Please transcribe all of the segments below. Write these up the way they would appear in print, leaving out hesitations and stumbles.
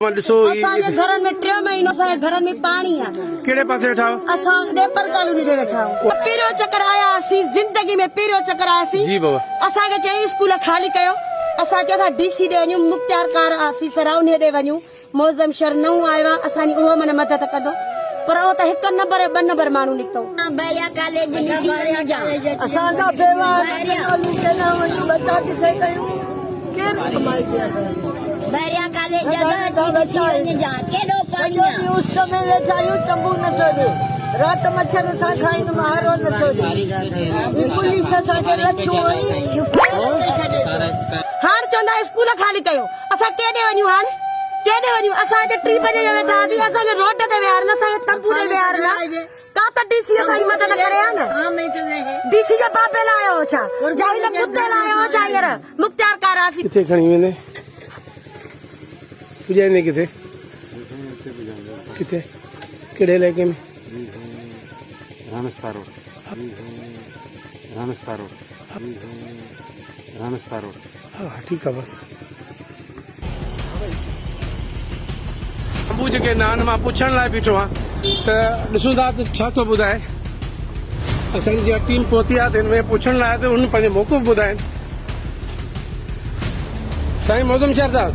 असांजे घर में 3 महीनों से घर में पानी है। केड़े पासे वेठा हो? असां डेपर कॉलोनी जे वेठा हो। पहिरियों चक्कर आयासीं, जिंदगी में पहिरियों चक्कर आयासीं। जी बाबा। असांखे चई स्कूल खाली कयो। असां चयो डीसी ॾे वञूं, मुख्तियार कार ऑफिसर आहे उन ॾे वञूं। मौज़म शर नओं आयो आहे, असांजी उहो मन मदद कंदो। पर वो तो 1 नंबर 2 नंबर माण्हू निकतो। बैरिया कॉलेज ॾिसी वञा। असांजा बेवा कॉलोनी जे न वञूं, बच्चा किथे कयूं? केरु कमाई बैरिया कॉलेज ॾिसी वञा। केॾो पाणी आहे। उस समय वेठा आहियूं, तंबू नथो ॾे। रात मच्छर सां खाईनि, महारो नथो ॾे। पुलिस असांखे लठूं हाणे चवंदा स्कूल खाली कयो। असां केॾे वञूं? हाणे केॾे वञूं? असांखे 3 बजे वेठा आहियूं, असांखे रोड ते विहारनि, असांखे तंबू ते विहारनि। का त डीसी असांजी मदद करे हा न। डीसी जे बाबे लाइ आयो छा? या हिन कुत्ते लाइ आयो छा? हींअर मुख्तियार कार ऑफिस किथे खणी वेंदे? पुजाईंदे किथे? किथे? केड़े इलाइके में? रानस्ता रोड। रानस्ता रोड। रानस्ता रोड। हाँ ठीक है बस। अंबू जेके नान मां पुछण लाइ बीठो आहियां त ॾिसूं था त छा थो ॿुधाए। असांजी जेका टीम पहुती आहे त हिन में पुछण लाइ त हुन पंहिंजो मौक़िफ़ ॿुधाइनि। साईं मौज़म शहर साहब,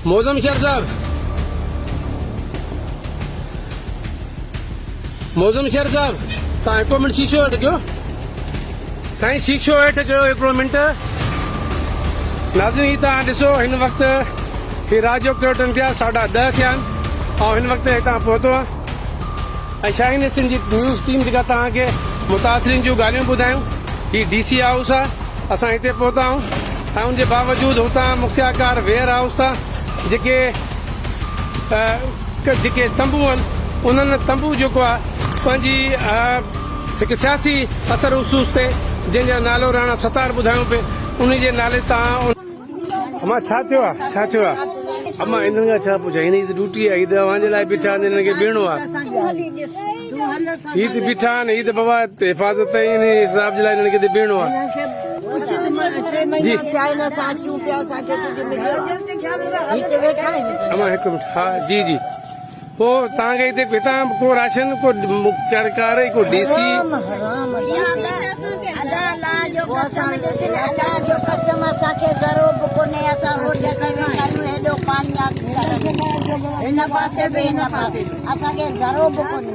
मौज़म शहर साहब, मौज़म शहर साहब, तव्हां 1 मिंट शीशो हेठि कयो। साईं शीशो हेठि कयो 1 मिंट। नाज़रीन तव्हां ॾिसो, हिन वक़्तु ही रात जो टन थिया 10:30 थिया आहिनि ऐं हिन वक़्तु हितां पहुतो आहे। ऐं शाहीन नेशन जी न्यूज़ टीम जेका तव्हांखे मुतासिरीन जूं ॻाल्हियूं ॿुधायूं। ही DC हाउस आहे, असां हिते पहुता आहियूं ऐं उनजे बावजूदि हुतां मुख्तियार कार वेयर हाउस था जेके तंबू आहिनि, उन्हनि तंबू जेको आहे पंहिंजी हिकु सियासी असर उसूस ते जंहिंजो नालो राणा सतार ॿुधायूं पिए, उन जे नाले तां अमां छा थियो आहे? छा थियो आहे? अमां हिननि खां छा पुछां? हिन जी ड्यूटी आहे, हीअ तव्हांजे लाइ बीठा आहिनि, हिननि खे बीहणो आहे। हीअ त बीठा आहिनि, हीअ त बाबा हिफ़ाज़त इन हिसाब जे लाइ हिननि खे बीहणो आहे। अमां 1 मिंट। हा जी जी। पोइ तव्हांखे हिते हितां को राशन, को मुख्तियार कार, को DC?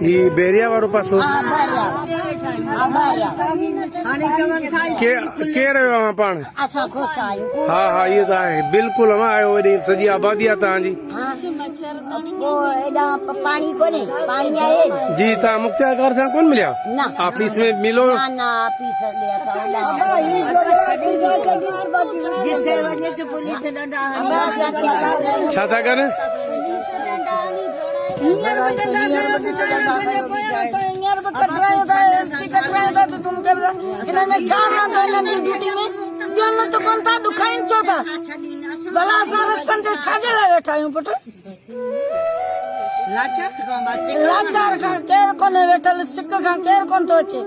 ही बेरिया वारो पासो केरु आयो आहे पाण? हा हा इहो त आहे बिल्कुलु। अमां आयो हेॾी सॼी आबादी आहे तव्हांजी। पानी कोने, पानी आहे जी। तव्हां मुख्तियार कार सां कोन मिलिया? ऑफिस में मिलो? छा था कनि? भला असां रस्तनि ते छाजे लाइ वेठा आहियूं पुट? लाचार खां केरु कोन्हे वेठल, सिक खां केरु कोन थो अचे।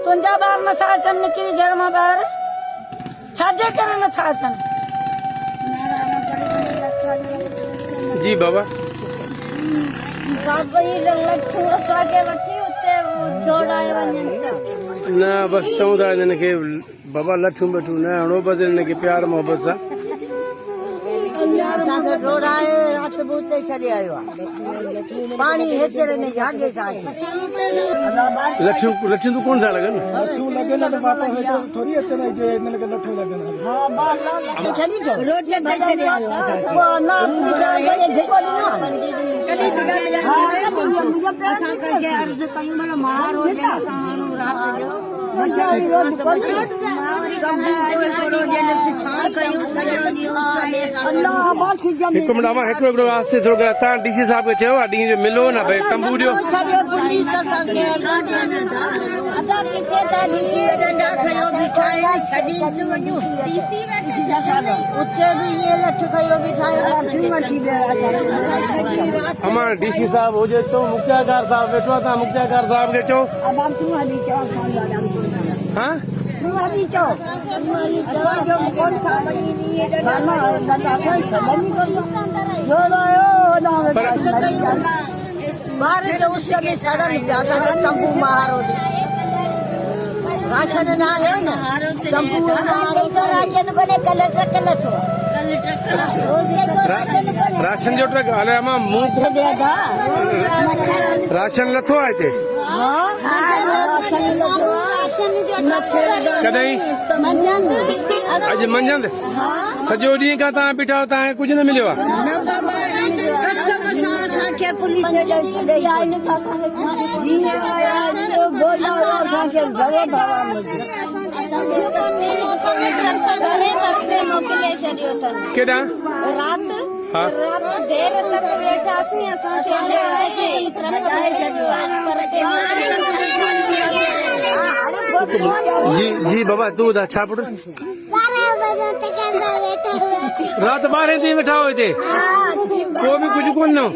तुंहिंजा ॿार नथा अचनि निकिरी घर मां ॿाहिरि? छाजे करे नथा अचनि? जी बाबा। न बसि चऊं था हिननि खे बाबा लठूं बठूं न हणो, बसि हिननि खे प्यार मोहबत सां। रोड आहे, रात बूते छॾे आयो आहे पाणी हेतिरे में जागे लठूं लठूं तूं कोन था लॻनि? थोड़ी अचनि जो हिन खे लठूं लॻनि। अर्ज़ कयूं भला महारो हिकु मिंट अमां हिकिड़ो वास्ते थोरो तव्हां DC साहब खे चयो आहे ॾींहं जो मिलो न भई तंबू ॾियो। अमां DC साहब हुजे तो मुख्तियार कार साहब वेठो आहे, तव्हां मुख्तियार कार साहब खे चओ। हाँ बाहर जो उस समय सड़न जाता है तंबू मारो राशन ना है ना तंबू मारो राशन बने कलेक्टर कने तो राशन जो ट्रक हले मां मुंह राशन लथो आहे हिते कॾहिं अॼु मंझंदि सॼो ॾींहुं खां तव्हां बीठा आहियो तव्हांखे कुझु न मिलियो आहे केॾां हाँ रात देर तक वेठासीं जी जी बाबा तू ॿुधाए छा पुटु राति 12 ताईं वेठा हो हिते को बि कुझु कोन ॾिनो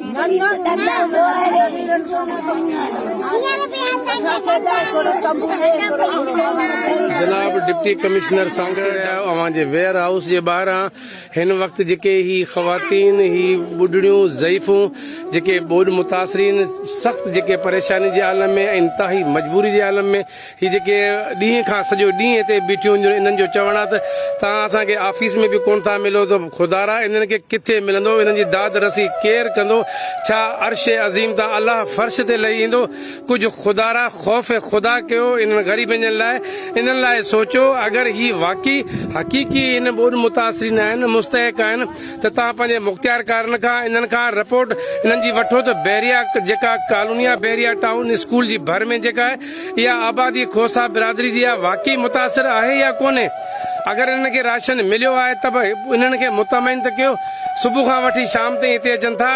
जनाब डिप्टी कमिश्नर सांगड़ अवांजे वेयर हाउस जे ॿाहिरां हिन वक़्तु जेके ही ख़वातीन ही बुढ़ड़ियूं ज़ईफ़ूं जेके ॿोॾ मुतासिरीन सख़्त जेके परेशानी जे आलम में इंतिहाई मजबूरी जे आलम में ही जेके ॾींहं खां सॼो ॾींहुं हिते बीठियूं इन्हनि जो चवणु आहे त तव्हां असांखे ऑफिस में बि कोन था मिलो त खुदारा इन्हनि खे किथे मिलंदो इन्हनि जी दाद रसी केरु कंदो छा अर्श अज़ीम तां अलाह फर्श ते लही ईंदो कुझु खुदारा ख़ौफ़ खुदा कयो इन्हनि ग़रीबनि लाइ इन्हनि लाइ सोचो अगरि ही वाक़ई हक़ीक़ी इन ॿोॾ मुतासिरीन आहिनि मुस्तहिक आहिनि त तव्हां पंहिंजे मुख़्तियारकारनि खां इन्हनि खां रिपोर्ट इन्हनि जी वठो त बहरिया जेका कॉलोनी आहे बहरिया टाउन स्कूल जी भर में जेका आहे इहा आबादी खोसा बिरादरी जी आहे वाक़ई मुतासिर आहे या कोन्हे अगरि इन्हनि खे राशन मिलियो आहे त बि इन्हनि खे मुतमइन त कयो सुबुह खां वठी शाम ताईं हिते अचनि था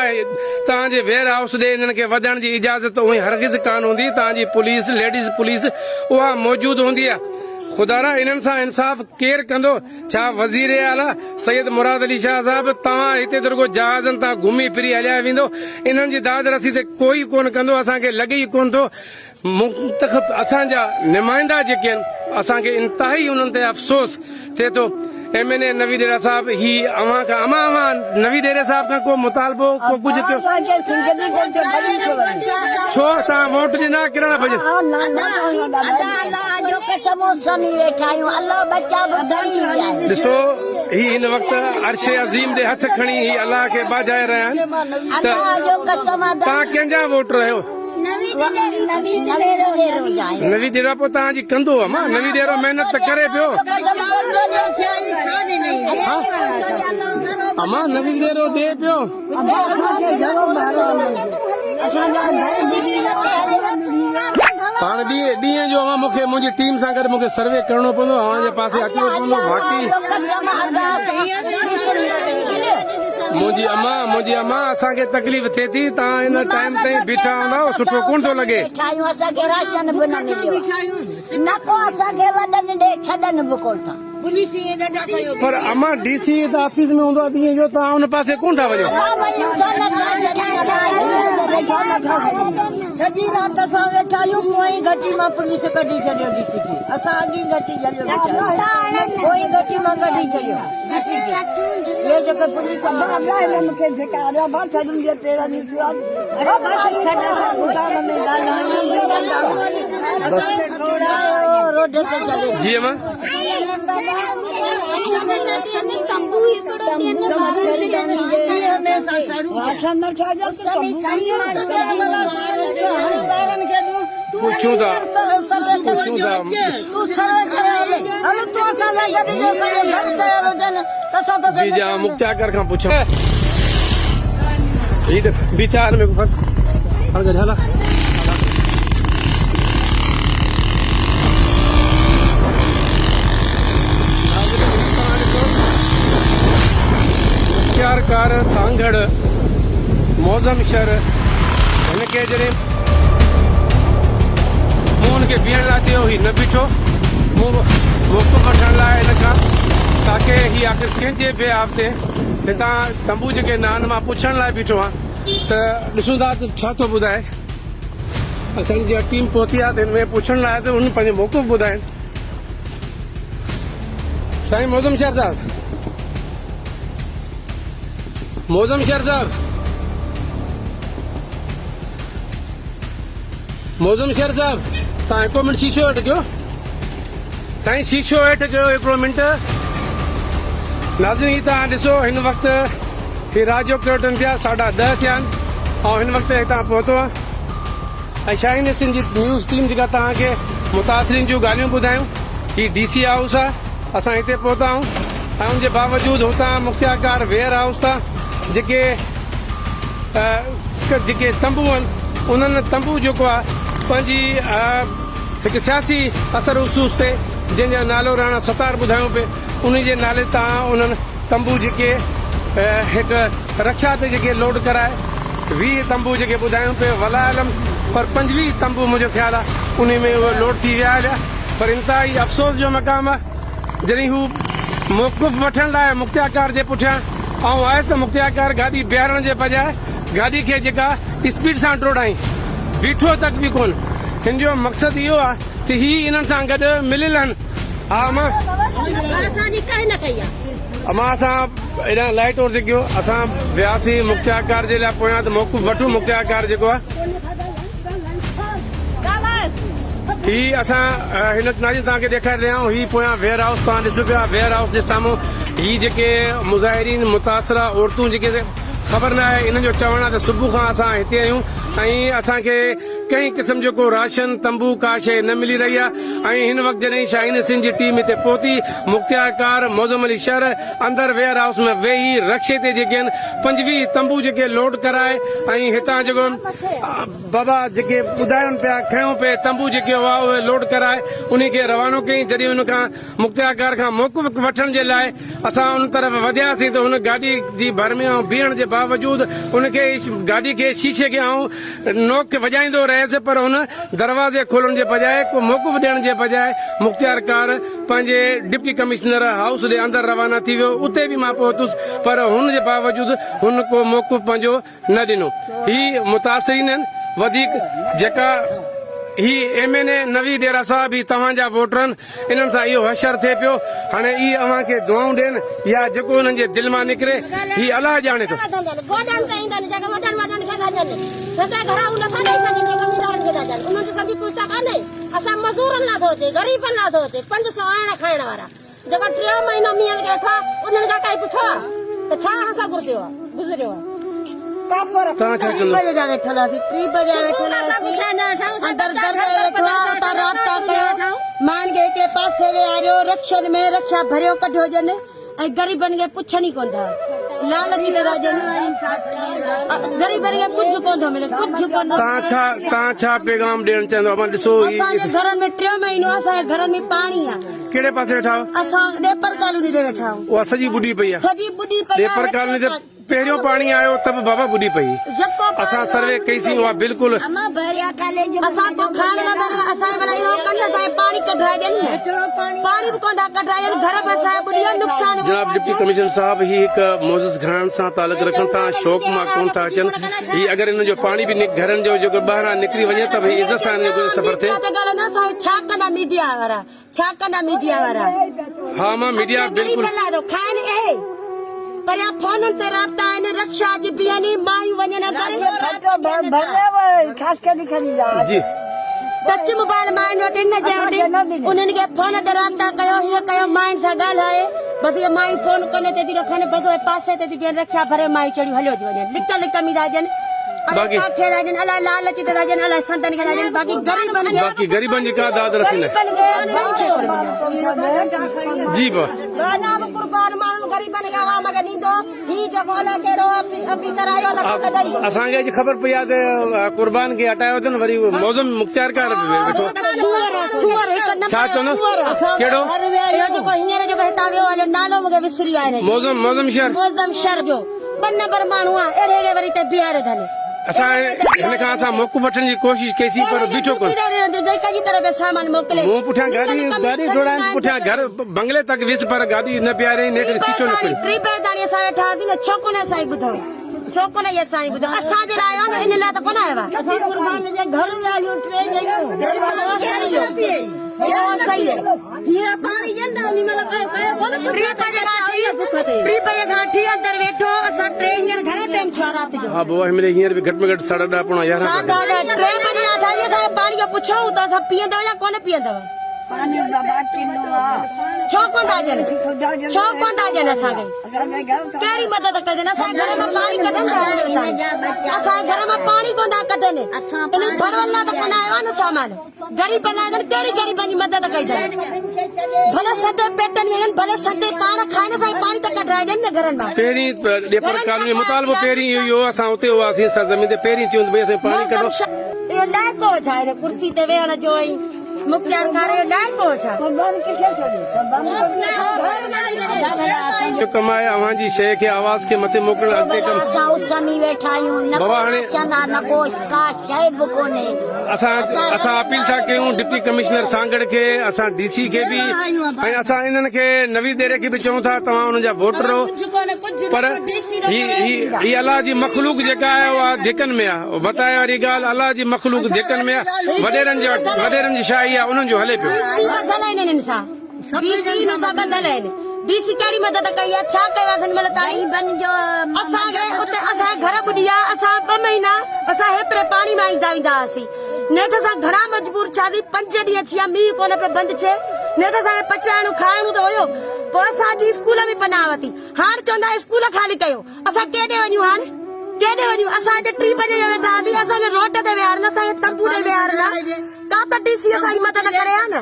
तव्हांजे वेयर हाउस ॾे इन्हनि खे वधण जी इजाज़त उहे हरगिज़ कान हूंदी तव्हांजी पुलिस लेडीज़ पुलिस उहा मौजूदु हूंदी आहे खुदारा इन्हनि सां इंसाफ़ केरु कंदो छा वज़ीर आला सैयद मुराद अली शाह साहब तव्हां हिते त रुगो जहाज़नि तां घुमी फिरी हलिया वेंदो इन्हनि जी दाद रसी ते कोई कोन कंदो असांखे लॻे ई कोन थो मुंतखब असांजा नुमाइंदा जेके आहिनि असांखे इंतिहाई उन्हनि ते अफ़सोस थिए थो MNA नवी डेरा साहब ही अवां खां नवी डेरा साहब खां को मुतालबो को कुझु कयो छो तव्हां वोट ॾिना कहिड़ा भॼन ॾिसो ही हिन वक़्तु अर्श अज़ीम जे हथ खणी ही अलाह खे बाजाए रहिया आहिनि त तव्हां कंहिंजा वोट रहियो नवी डेरा पोइ तव्हांजी कंदो अमां नवी डेरो महिनत त करे पियो अमां नवी डेरो ॾे पियो हाणे ॾींहं जो अवां मूंखे मुंहिंजी टीम सां गॾु मूंखे सर्वे करणो पवंदो अवां जे पासे अचिणो पवंदो बाक़ी मुंहिंजी अम्मा असांखे तकलीफ़ थिए थी तव्हां हिन टाइम ताईं बीठा हूंदा सुठो कोन थो लॻे पर अम्मा DC त ऑफिस में हूंदो आहे ॾींहं जो तव्हां हुन पासे कोन था वञो सॼी राति असां वेठा आहियूं पोइ घटी मां पुलिस कढी छॾियो DC खे असां अॻी घटी छॾियो पोइ घटी मां कढी छॾियो ये जेके पुलिस जी अम्मा पूछूं था मुख्तियार खां पुछो विचार में मुख्तियारकार सांगड़ मौज़म शहर हिनखे जॾहिं मूं हुनखे बीहण लाइ चयो ही न बीठो मूं वक़्तु वठण लाइ हिन खां ताकी ही आख़िर कंहिंजे बिहाफ ते हितां तंबू जेके नान मां पुछण लाइ बीठो आहियां त ॾिसूं था त छा थो ॿुधाए असांजी जेका टीम पहुती आहे त हिन में पुछण लाइ त हुन पंहिंजो मौक़िफ़ ॿुधाइनि साईं मौजम शहर साहब, मौजम शहर साहब, मौजम शहर साहब, तव्हां हिकु मिंट शीशो हेठि कयो साईं, शीशो हेठि कयो हिकिड़ो मिंट। नाज़रीन ही तव्हां ॾिसो हिन वक़्तु ही रात जो कर्टन थिया 10:30 थिया आहिनि ऐं हिन वक़्तु हितां पहुतो आहे ऐं शाहीन सिंह जी न्यूज़ टीम जेका तव्हांखे मुतासिरीन जूं ॻाल्हियूं ॿुधायूं। ही DC हाउस आहे, असां हिते पहुता आहियूं ऐं उनजे बावजूदि हुतां मुख्तियारकार वेयर हाउस था जेके तंबू आहिनि उन्हनि तंबू जेको आहे पंहिंजी हिकु सियासी असर उसूस ते जंहिंजो नालो राणा सतार ॿुधायूं पिए उन जे नाले तां उन्हनि तंबू जेके हिकु रक्षा ते जेके लोड कराए 20 तंबू जेके ॿुधायूं पिए वला आलम पर 25 तंबू मुंहिंजो ख़्यालु आहे उन में उहे लोड थी विया हुया। पर इंतिहाई अफ़सोस जो मक़ाम आहे जॾहिं हू मौक़ुफ़ वठण लाइ मुख्तियारकार जे पुठियां ऐं आयसि त मुख्तियारकार गाॾी बीहारण जे बजाए गाॾी खे जेका स्पीड सां टोड़ाई बीठो तक बि कोन। हिन जो मक़सदु इहो आहे त ही इन्हनि सां गॾु मिलियल आहिनि। हा मां असांजी काई न कई आहे। असां हेॾां लाइट ओर ते कयो असां वियासीं मुख्तियारकार जे लाइ पोयां त मौक़ुफ़ वठूं मुख्तियारकार जेको आहे ही असां हिन नाज़रीन तव्हांखे ॾेखारे रहिया आहियूं। ही पोयां वेयर हाउस तव्हां ॾिसो पिया वेयर हाउस जे साम्हूं ही जेके मुज़ाहिरीन मुतासिरा औरतूं जेके ख़बर न आहे इन्हनि जो चवणु आहे त सुबुह खां असां हिते आहियूं ऐं असांखे कंहिं क़िस्म जो को राशन तंबू का शइ न मिली रही आहे ऐं हिन वक़्तु जॾहिं शाहीन सिंह जी टीम हिते पहुती मुख्तियारकार मौज़म अली शहर अंदरि वेयर हाउस में वेही रक्शे ते जेके आहिनि 25 तंबू जेके लोड कराए ऐं हितां जेको बाबा जेके ॿुधाइनि पिया खयूं पिया तंबू जेके हुआ उहे लोड कराए उन खे रवानो कई। जॾहिं हुन खां मुख्तियारकार खां मौक़ुफ़ वठण जे लाइ असां उन तरफ़ वधियासीं त हुन गाॾी जी भर में बीहण जे बावजूदि उनखे गाॾी खे शीशे खे नोक खे वॼाईंदो रहियसि पर हुन दरवाज़े खोलण जे बजाए को मौक़ुफ़ ॾियण जे बजाए मुख्तियारकार पंहिंजे डिप्टी कमिश्नर हाउस ॾे अंदरि रवाना थी वियो। उते बि मां पहुतुसि पर हुन जे बावजूदि हुन को मौक़ुफ़ पंहिंजो न ॾिनो। ही मुतासिरीन आहिनि वधीक जेका ही MNA नवी डेरा साहब ही तव्हांजा वोटरनि इन्हनि सां इहो हशर थिए पियो। हाणे ई अव्हां खे दुआऊं ॾियनि या जेको हुननि जे दिलि मां निकिरे ही अलाह ॼाणे थो। असां मज़ूरनि लाइ थो अचे ग़रीबनि लाइ थो अचे 500 आइण खाइण वारा जेका 3 महीना मींहं खे अठा उन्हनि खां काई पुछो आहे त छा असां गुज़रियो आहे तव्हां छा चवंदो? 3 बजे वेठल माइन खे हिकिड़े पासे विहारियो रक्षन में रक्षा भरियो कढियो ॼनि ऐं ग़रीबनि खे पुछनि ई कोन था लालची था ॼनि ग़रीबनि खे कुझु कोन थो मिले कुझु कोन। तव्हां छा पैगाम ॾियणु चाहींदो? ॾिसो असांजे घरनि में 3 महीनो असांजे घरनि में पाणी आहे। कहिड़े पासे वेठा आहियो? असां ॾेपर कॉलोनी ते वेठा आहियूं। उहा सॼी ॿुॾी पई आहे। सॼी ॿुॾी पई ॾेपर कॉलोनी ते पहिरियों पाणी आयो तब बाबा ॿुॾी पई। असां सर्वे कईसीं उहा बिल्कुलु असां को खाइण न ॾिनो असांजे माना इहो कनि असांखे पाणी कढाए ॾियनि पाणी बि कोन था कढाए ॾियनि घर में असांजे ॿुॾी नुक़सान। जनाब डिप्टी कमिश्नर साहब ही हिकु मोज़िज़ घराणे सां तालुक रखनि था शौक़ मां कोन था अचनि। ही अगरि हिन जो पाणी बि घरनि जो जेको ॿाहिरां निकिरी वञे त भई इज़त सां सफ़र थिए। छा कंदा मीडिया वारा छा कंदा मीडिया वारा? हा मां मीडिया बिल्कुलु खाइनि इहे पर फोन ते राब्ता आहिनि रक्षा जी बीहनी मायूं वञनि जी टच मोबाइल माइन वटि न चयो उन्हनि खे फोन ते राब्ता कयो हीअं कयो माइन सां ॻाल्हाए बसि इहे माई फोन कोन ते थी रखनि बसि पासे ते थी बीहनि रक्षा भरे माई चढ़ी हलियो थी वञनि लिक लिक में था ॼनि अलाए लालची था ॼनि अलाए संतनि खे था ॼनि बाक़ी ग़रीबनि जी का दाद रसी न जी असांखे अॼु ख़बर पई आहे त कुर्बान खे हटायो अथनि वरी मौज़म मुख्तियारकार वेठो छा चवंदो कहिड़ो हींअर जेको हितां वियो आहे नालो मूंखे विसरी आहे मौज़म शहर जो 2 नंबर माण्हू आहे अहिड़े खे वरी हिते बीहारियो अथनि। असां हिन खां असां मौक़ुफ़ वठण जी कोशिशि कईसीं पर बीठो कोन सामान मोकिले मूं पुठियां गाॾी दौड़ाइनि पुठियां घर बंगले तक विस पर गाॾी न बीहारियईं नेठि शीशो न खोलियो। 3 पैदाणी असां वेठा हुआसीं न छो कोन असांजी ॿुधो छो कोन इहे असांजी ॿुधो असांजे लाइ आयो न इन लाइ त कोन आयो आहे असां कुर्बान जे घर में आहियूं 3 ॼणियूं सही आहे ये पानी जंदा नहीं मतलब कहे कोन 3 बजे गाठी अंदर वेठो असा 3 हींअर घणे टाइम छा रात जो हाँ बाबा हिमले हींअर भी घट में घट 10:30 11 3 बजे आठाई असा पानी जो पुछो त असा पींदव या कोन पींदव छो कोन दाजन असांखे कहिड़ी मदद कजन असांजे घर में पानी कढनि असांजे घर में पानी कोन था कढनि इन भरवल त कोन आयो न सामान गरीब लाइ कहिड़ी गरीबनि जी मदद कई भले सदे पेटनि में भले सदे पाण खाइण सां पानी त कढाइजनि न घरनि मां पहिरीं ॾेपर कानूनी मुतालबो पहिरीं इहो असां उते हुआसीं असां ज़मीन ते पहिरीं चयूं भई असां पानी कढो इहो लाइक़ो छा हिन कुर्सी ते वेहण जो ऐं मुख्तियार करे लाइक़ो छा जो कमाए अव्हां जी शइ खे आवाज़ खे मथे मोकिलण अॻिते कमु असां उसमी वेठा आहियूं न बाबा हाणे चना न को का शइ बि कोन्हे असां अपील था कयूं डिप्टी कमिश्नर सांगड़ खे असां डीसी खे बि ऐं असां इन्हनि खे नवी देरे खे बि चऊं था तव्हां हुन जा वोटर हो पर ही अलाह जी मखलूक जेका आहे उहा धिकनि में आहे वताए वारी ॻाल्हि अलाह जी मखलूक धिकनि में आहे वॾेरनि जी शाही आहे उन्हनि जो हले पियो डीसी कहिड़ी मदद कई आहे छा कयो आहे असांखे उते असांजे घर ॿुधी आहे असां 2 महीना असां हेतिरे पाणी मां ईंदा वेंदा हुआसीं नेठि असां घणा मजबूर छा 5 ॾींहं थी विया मींहुं कोन पियो बंदि थिए नेठि असांखे पचाइणो खाइणो त हुयो पोइ असांजी स्कूल में पनाह वरिती हाणे चवंदा स्कूल ख़ाली कयो असां केॾे वञूं हाणे केॾे वञूं असां हिते 3 बजे वेठा हुआसीं असांखे रोड ते विहारनि असांखे तंबू ते विहारनि का त डीसी असांजी मदद करे हा न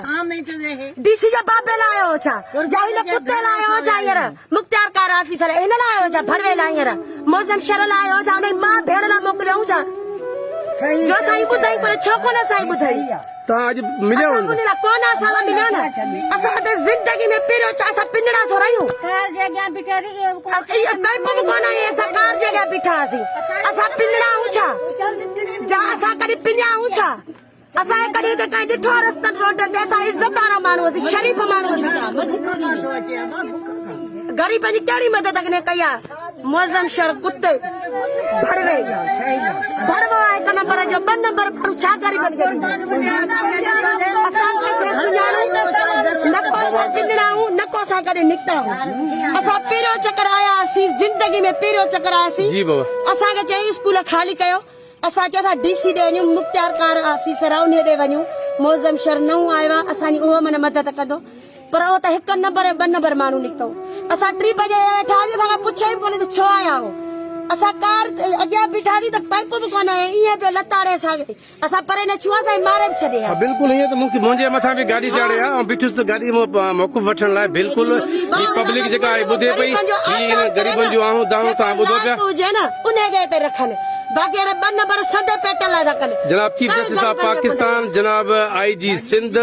डीसी जो बाबे लाइ आयो छा या हिन कुते लाइ आयो छा हींअर मुख्तियार कार ऑफिसर हिन लाइ आयो छा भरवे लाइ हींअर मौसम शर लाइ आयो छा हुनजी मां भेण लाइ मोकिलियऊं छा जो असांजी ॿुधाई पर छो कोन असांजी ॿुधाई तव्हां अॼु मिलियो कोन असां लाइ मिलियो न असां हिते ज़िंदगी में पहिरियों छा असां पिंजड़ा थो रहियूं कोन आहे असां कार जे अॻियां बीठा हुआसीं असां पिंजड़ा आहियूं छा जा असां कॾहिं पिंजा आहियूं छा असांजे कॾहिं हिते कंहिं ॾिठो आहे रस्तनि रोड ते असां इज़त वारा माण्हू हुआसीं शरीफ़ माण्हू गरीब जी कहिड़ी मदद कई आहे मौज़म शहर कुते भरवे भरवो आहे 1 नंबर जो 2 नंबर माण्हू छा गरीबनि खे नको असां कॾहिं निकिता असां पहिरियों चक्कर आया हुआसीं ज़िंदगी में पहिरियों चक्कर आयासीं असांखे चई स्कूल ख़ाली कयो असां चयो था डीसी ॾे वञूं मुख्तियार कार ऑफिसर आहे उन ॾे वञूं मौज़म शहर नओं आयो आहे असांजी उहो मन मदद कंदो पर उहो त 1 नंबर ऐं 2 नंबर माण्हू निकितो असां 3 बजे वेठा असांखे पुछे बि कोन्हे त छो आया हो असां कार अॻियां बीठाड़ी त पाइप बि कोन आहे ईअं पियो लताड़े असांखे असां परे न छुआ असां मारे बि छॾे बिल्कुलु ईअं त मूंखे मुंहिंजे मथां बि गाॾी चाढ़े आहे ऐं बीठुसि त गाॾी मौक़ुफ़ वठण लाइ बिल्कुलु ही पब्लिक जेका आहे ॿुधे पई ही ग़रीबनि जूं आऊं दाऊं तव्हां ॿुधो पिया हुजे न उन खे हिते रखनि बाक़ी हाणे 2 नंबर सदे पेट लाइ रखनि जनाब चीफ जस्टिस ऑफ पाकिस्तान जनाब IG सिंध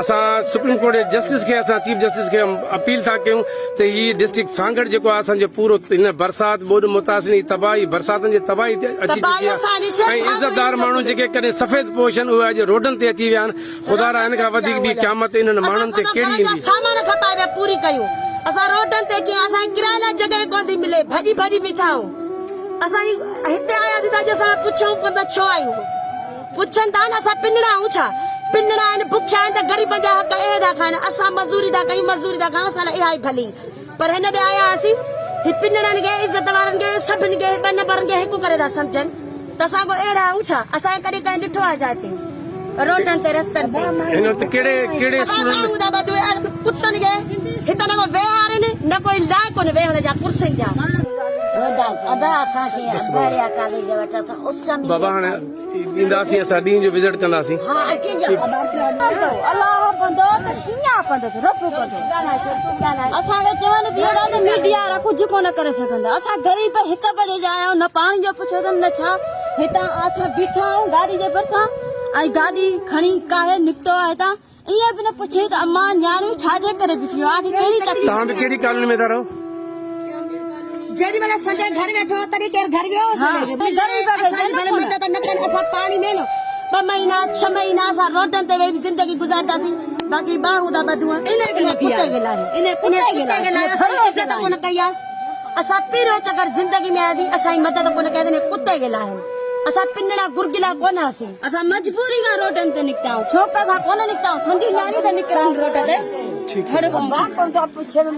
असां सुप्रीम कोर्ट जे जस्टिस खे असां चीफ जस्टिस खे अपील था कयूं त ही डिस्ट्रिक्ट सांगड़ जेको आहे असांजो पूरो इन बरसाति ॿोॾ मुतासिरी तबाही बरसातनि जी तबाही ते अची चुकी आहे ऐं इज़तदार माण्हू जेके कॾहिं सफ़ेद पोश आहिनि उहे अॼु रोडनि ते अची विया आहिनि ख़ुदा हिन खां वधीक ॿी क़यामत इन्हनि माण्हुनि ते कहिड़ी ईंदी सामान खपाए पिया पूरी कयूं असां रोडनि ते कीअं असांखे किराए लाइ जॻह कोन थी मिले भॼी भॼी बीठा आहियूं असां हिते आयासीं त अॼु असां पुछूं कोन त छो आहियूं पुछनि था न असां पिंजड़ा आहियूं छा पिंजड़ा आहिनि बुखिया आहिनि त ग़रीब जा हक़ इहे था खाइनि असां मज़दूरी था कयूं मज़दूरी था खाऊं असां लाइ इहा ई भली पर हिन ॾे आया हुआसीं ही पिंजड़नि खे इज़त वारनि खे सभिनी खे 2 नंबरनि खे हिकु करे था सम्झनि त असां को अहिड़ा आहियूं छा असांखे कॾहिं कंहिं ॾिठो आहे छा हिते रोडनि ते रस्तनि ते कहिड़े कुतनि खे हिते न को वेहारनि न कोई लाइ कोन्हे वेहण जा कुर्सियुनि जा बाबा हाणे ईंदासीं असां ॾींहं जो विज़िट कंदासीं असांखे चवनि पिया मीडिया वारा कुझु कोन करे सघंदा असां ग़रीब 1 बजे जा आहियूं न पाणी जो पुछो अथनि न छा हितां असां बीठा आहियूं गाॾी जे भरिसां ऐं गाॾी खणी काहे निकितो आहे हितां ईअं बि न पुछे त अम्मा न्याणियूं छाजे करे बीठियूं आहे कहिड़ी तकलीफ़ तव्हां बि कहिड़ी कॉलोनी में था रहो जेॾी महिल संडे घर वेठो तॾहिं केरु घर वियो न कनि असां पाणी में न 2 महीना 6 महीना असां रोडनि ते वेही ज़िंदगी गुज़ारंदासीं बाक़ी बाहू दा बदुआ कोन कई आहे असां पहिरियों चकर ज़िंदगी में आयासीं असांजी मदद कोन कई कुते खे लाहिनि असां पिनड़ा गुरगिला कोन हुआसीं। असां मजबूरी खां रोडनि ते निकिता आहियूं, शौक़ खां कोन निकिता आहियूं, संधी न्याणी ते निकिरनि रोड ते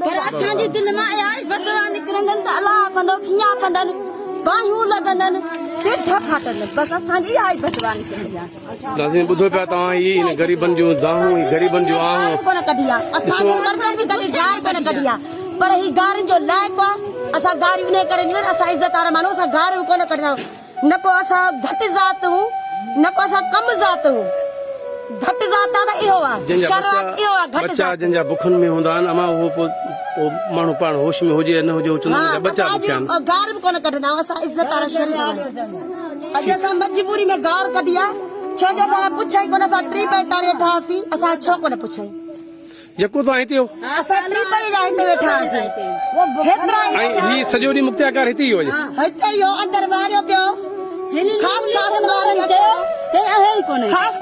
पर असांजी दिलि मां इहा ई बदला निकिरंदनि त अलाह कंदो कीअं कंदनि, बाहियूं लॻंदनि, टिठ फाटनि, बसि असांजी इहा ई बदला निकिरंदी आहे। नाज़रीन ॿुधो पिया तव्हां ही इन ग़रीबनि जूं दाहूं ग़रीबनि जूं आहूं कोन कढी आहे, असांजे कर्ज़नि बि कॾहिं ॻाल्हि कोन कढी आहे, पर ही गारियुनि जो लाइक़ु आहे। असां गारियूं इन करे न, असां इज़त वारा माण्हू, असां गारियूं कोन कढंदा आहियूं। न को असां घटि ज़ात हूं, न को असां कम ज़ात हूं, घटि ज़ात आहे त इहो आहे, जंहिंजा शरअत इहो आहे, घटि बच्चा ज़ात। जंहिंजा बुखनि में हूंदा आहिनि अमा उहो माण्हू पाण होश में हुजे न हुजे चवंदा बच्चा बुखिया आहिनि। गार बि कोन कढंदा आहियूं, असां इज़त वारा शरीर आहियूं। अॼु असां मजबूरी में गार कढी आहे, छो जो असां पुछाई कोन, असां 43 वेठासीं, असां छो कोन पुछाई, जेको तव्हां हिते हो असां 43 जा हिते वेठा हुआसीं, हेतिरा ई ऐं ही सॼो ॾींहुं मुक्तियाकार हिते ई हो हिते ई हो, अंदरि वारियो पियो,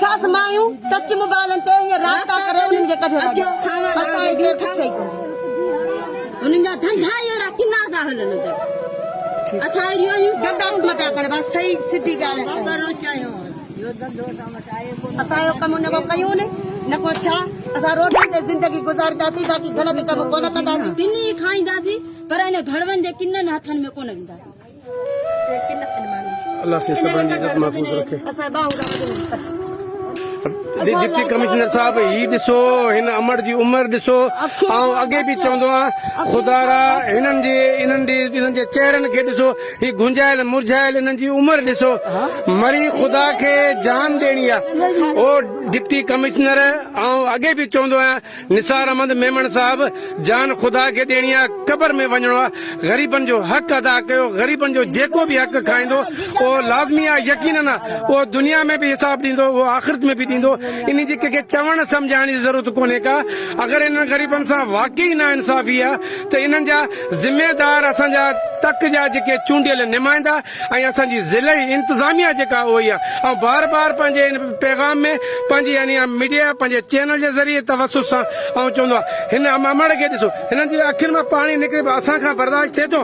ख़ासि मायूं टच मोबाइलनि ते हीअं राब्ता करे उन्हनि खे कढियो असां हिते पुछाई कोन। उन्हनि जा धंधा अहिड़ा किना था हलनि असां अहिड़ियूं आहियूं धंधा न पिया करे, बसि सही सिधी ॻाल्हि आहे। असां इहो कमु न को कयूं न को छा, असां रोडनि ते ज़िंदगी गुज़ारींदासीं, बाक़ी ग़लति कमु कोन कंदासीं। पिनी खाईंदासीं पर इन भड़वनि जे किननि हथनि में कोन वेंदासीं। अल्लाह से सभिनी जी इज़त महफ़ूज़ रखे। असां बाहु डिप्टी कमिश्नर साहब ही ॾिसो हिन अमर जी उमिरि ॾिसो, ऐं अॻे बि चवंदो आहियां ख़ुदारा इन्हनि जे चेहरनि खे ॾिसो, ही गुंजायल मुरझायल इन्हनि जी उमिरि ॾिसो, मरी ख़ुदा खे जान ॾियणी आहे। ओ डिप्टी कमिश्नर ऐं अॻे बि चवंदो आहियां निसार अहमद मेमन साहब, जान ख़ुदा खे ॾियणी आहे, क़बर में वञणो आहे, ग़रीबनि जो हक़ अदा कयो, ग़रीबनि जो जेको बि हक़ खाईंदो उहो लाज़मी आहे, यकीनन आहे उहो दुनिया में बि हिसाब ॾींदो, उहो आख़िरत में बि ॾींदो। इन जी कंहिंखे चवण सम्झाइण जी ज़रूरत कोन्हे का। अगरि इन ग़रीबनि सां वाकई ना इंसाफ़ी आहे त इन्हनि जा ज़िम्मेदार असांजा तक जा जेके चूंडियल नुमाइंदा ऐं असांजी ज़िले इंतिज़ामिया जेका उहो ई आहे। ऐं बार बार पंहिंजे इन पैगाम में पंहिंजी यानी मीडिया पंहिंजे चैनल जे ज़रिए तवसुस सां ऐं चवंदो आहे हिन अमड़ खे ॾिसो, हिननि जी अखियुनि मां पाणी निकिरे पियो, असांखां बर्दाश्त थिए थो।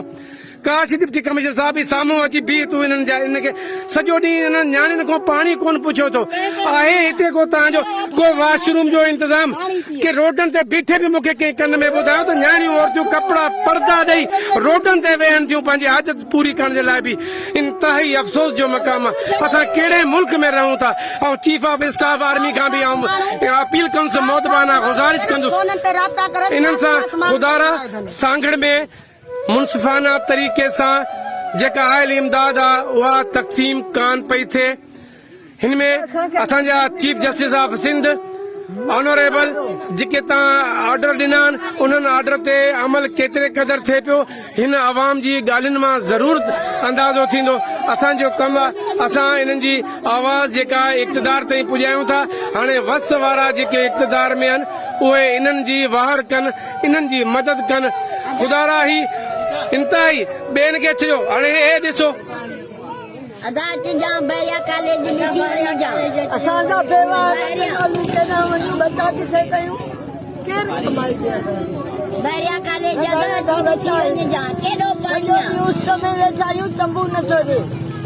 काश डिप्टी कमिश्नर साहब बि साम्हूं अची बीह तूं इन्हनि जा इनखे सॼो ॾींहुं इन्हनि न्याणियुनि खां पाणी कोन पुछो थो, आहे हिते को तव्हांजो को वॉशरूम जो इंतज़ाम कि रोडनि ते बीठे बि मूंखे कंहिं कन में ॿुधायो त न्याणियूं औरतूं कपिड़ा पर्दा ॾेई रोडनि ते वेहनि थियूं पंहिंजी हाजत पूरी करण जे लाइ बि। इंतिहाई अफ़सोस जो मक़ाम आहे, असां कहिड़े मुल्क में रहूं था। ऐं चीफ ऑफ स्टाफ आर्मी खां बि अपील कंदुसि, मोदबाना गुज़ारिश कंदुसि इन्हनि सां ख़ुदारा सांगड़ में मुनसिफ़ाना तरीक़े सां जेका आयल इमदाद आहे उहा तक़सीम कान पई थिए। हिन में असांजा chief justice of Sindh honourable जेके तव्हां ऑर्डर ॾिना आहिनि उन्हनि ऑर्डर ते अमल केतिरे क़दर थिए पियो, हिन अवाम जी ॻाल्हियुनि मां ज़रूर अंदाज़ो थींदो। असांजो कमु आहे असां इन्हनि जी आवाज़ जेका इक़्तिदार ताईं पुॼायूं था। हाणे वस वारा जेके इक़्तिदार में आहिनि उहे इन्हनि जी वाहर कनि, इन्हनि जी मदद कनि। ख़ुदारा ही इंतिहाई ॿियनि खे छॾियो, हाणे हे ॾिसो अदालत जा बैरिया कॉलेज ॾिसी वञो जा असांजा व्यवहार वञूं बता किथे कयूं, केरु कमाई बैरिया कॉलेज ॾिसी वञो जा केॾो पाणी आहे। उस में वेठा आहियूं, तंबू नथो ॾे,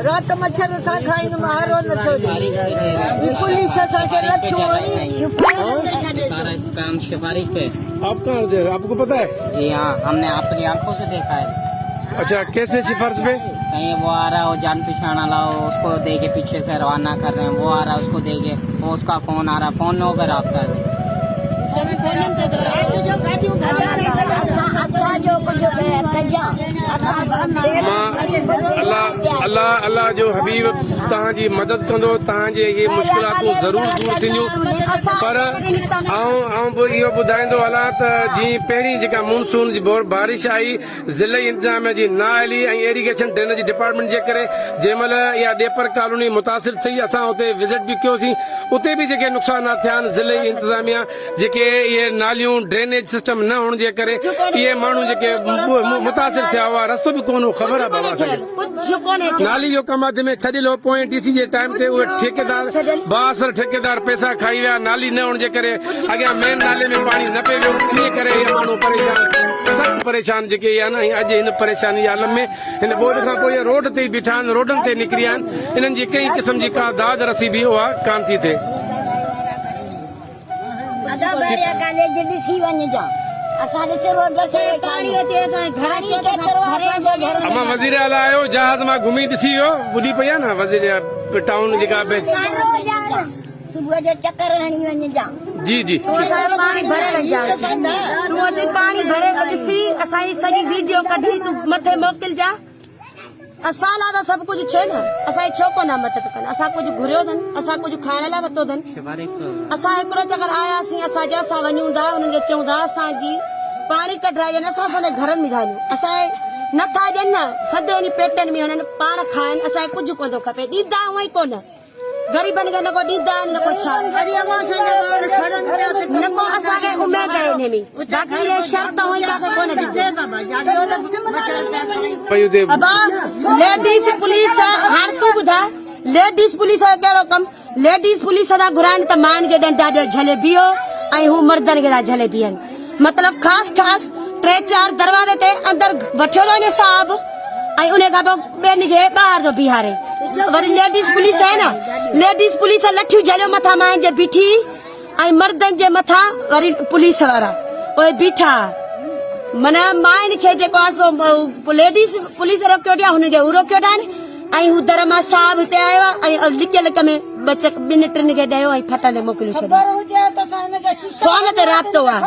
राति मच्छर सां खाइनि, महारो नथो ॾे, पुलिस असांखे लठूं सारा काम सिफारिश पे। आप कहाँ थे? आपको पता है? जी हाँ, हमने अपनी आंखों से देखा है। अच्छा, कैसे सिफारिश पे? कहीं वो आ रहा है, वो जान पहचान वाला, उसको दे के पीछे से रवाना कर रहे हैं, वो आ रहा है उसको दे के, वो उसका फोन आ रहा है, फोन में होकर रब्ता है। अल्लाह जो हबीब तव्हांजी मदद कंदो, तव्हांजे इहे मुश्किलातूं ज़रूर दूर थींदियूं। पर आऊं बि इहो ॿुधाईंदो हलां त जीअं पहिरीं जेका मानसून जी बारिश आई, ज़िले इंतज़ामिया जी ना हली ऐं इरिगेशन ड्रेनेज डिपार्टमेंट जे करे जंहिं महिल इहा ॾेपर कॉलोनी मुतासिर थी, असां उते विज़िट बि कयोसीं। उते बि जेके नुक़सानात थिया आहिनि, ज़िले इंतज़ामिया जेके इहे नालियूं ड्रेनेज सिस्टम न हुअण जे करे इहे माण्हू जेके मुतासिर थिया हुआ, रस्तो बि कोन ख़बर आहे बाबा असांखे। नाली जो कम अध में छॾे लो, पोइ डीसी जे टाइम ते उहे ठेकेदार बासर ठेकेदार पैसा खाई विया, नाली न हुअण जे करे अॻियां मेन नाले में पाणी न पियो वियो, इन करे इहे माण्हू परेशान। सख़्तु परेशान जेके आहिनि न अॼु हिन परेशानी जे आलम में हिन ॿोॾ खां पोइ रोड ते बीठा आहिनि रोडनि ते निकिरी आहिनि इन्हनि जी कंहिं क़िस्म जी का दाद रसी बि उहा कान थी थिए अमा वज़ीर आला आयो जहाज़ मां घुमी ॾिसी वियो ॿुधी पई आहे न वज़ीर टाउन जेका सुबुह जो चक्कर हणी वञ जा जी जी पानी भरे वञा तूं अची पानी भरे ॾिसी असांजी सॼी वीडियो कढी तूं मथे मोकिल जा असां लाइ त सभु कुझु छे न असांजी छो कोन मदद कनि असां कुझु घुरियो अथनि असां कुझु खाइण लाइ वरितो अथनि असां हिकिड़ो चकर आयासीं असां असां वञूं था हुननि खे चऊं था असांजी पाणी कढाइनि असां असांजे घरनि में ॻाल्हियूं असांजे नथा ॾियनि न सॼो वञी पेटनि में हणनि पाण खाइनि असांखे कुझु कोन थो खपे ॾींदा हूअं ई कोन गरीबनि खे न को ॾींदा आहिनि न को छा न को असांखे उमेद आहे हिन में बाक़ी इहे शर्त हुई तव्हांखे कोन लेडीज़ पुलिस हाणे तूं ॿुधाए लेडीज़ पुलिस जो कहिड़ो कमु लेडीज़ पुलिस था घुराइनि त माइनि खे डंडा ॾियो झले बीहो ऐं हू मर्दनि खे था झले बीहनि मतिलबु ख़ासि 3-4 दरवाजे ते अंदरि वठियो थो वञे साहब ऐं उन खां पोइ ॿियनि खे ॿाहिरि थो बीहारे वरी लेडीज़ पुलिस आहे न लेडीज़ पुलिस लठियूं झलियो मथां माइनि जे बीठी ऐं मर्दनि जे मथां वरी पुलिस वारा उहे बीठा माना माइनि खे जेको आहे सो लेडीज़ पुलिस रोकियो ॾिया हुनखे हू रोकियो ॾियनि ऐं हू दर मां साहब हिते आयो आहे ऐं लिक लिक में 2-3 खे ॾियो ऐं फटंदे मोकिलियो छॾियो फोन ते राब्तो आहे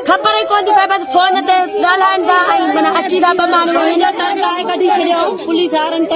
ख़बर ई कोन थी पए बसि फोन ते ॻाल्हाइनि था ऐं माना अची था ॿ माण्हू कढी छॾियो पुलिस वारनि